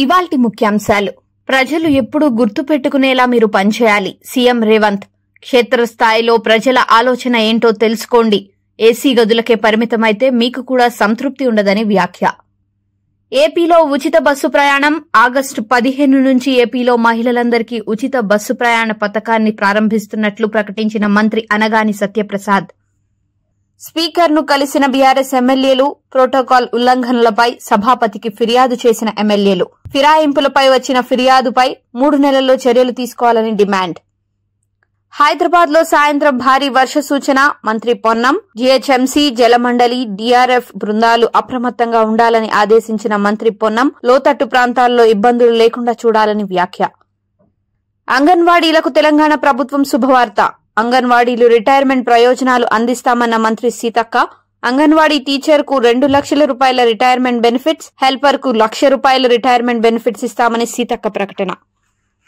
ఇవాల్టి ముఖ్యాంశాలు. ప్రజలు ఎప్పుడూ గుర్తుపెట్టుకునేలా మీరు పనిచేయాలి. సీఎం రేవంత్. క్షేత్రస్థాయిలో ప్రజల ఆలోచన ఏంటో తెలుసుకోండి. ఏసీ గదులకే పరిమితమైతే మీకు కూడా సంతృప్తి ఉండదని వ్యాఖ్య. ఏపీలో ఉచిత బస్సు ప్రయాణం. ఆగస్టు 15 నుంచి ఏపీలో మహిళలందరికీ ఉచిత బస్సు ప్రయాణ పథకాన్ని ప్రారంభిస్తున్నట్లు ప్రకటించిన మంత్రి అనగాని సత్యప్రసాద్. స్పీకర్ను కలిసిన బీఆర్ఎస్ ఎమ్మెల్యేలు. ప్రోటోకాల్ ఉల్లంఘనలపై సభాపతికి ఫిర్యాదు చేసిన ఎమ్మెల్యేలు. ఫిరాయింపులపై వచ్చిన ఫిర్యాదుపై 3 నెలల్లో చర్యలు తీసుకోవాలని డిమాండ్. హైదరాబాద్ లో సాయంత్రం భారీ వర్ష సూచన. మంత్రి పొన్నం. జీహెచ్ఎంసీ, జలమండలి, డీఆర్ఎఫ్ బృందాలు అప్రమత్తంగా ఉండాలని ఆదేశించిన మంత్రి పొన్నం లోతట్టు ప్రాంతాల్లో ఇబ్బందులు లేకుండా చూడాలని వ్యాఖ్య. అంగన్వాడీలకు తెలంగాణ ప్రభుత్వం శుభవార్త. అంగన్వాడీలు రిటైర్మెంట్ ప్రయోజనాలు అందిస్తామన్న మంత్రి సీతక్క. అంగన్వాడీ టీచర్ కు 2 లక్షల రూపాయల రిటైర్మెంట్ బెనిఫిట్స్, హెల్పర్ కు 1,00,000 రూపాయల రిటైర్మెంట్ బెనిఫిట్స్ ఇస్తామని సీతక్క ప్రకటన.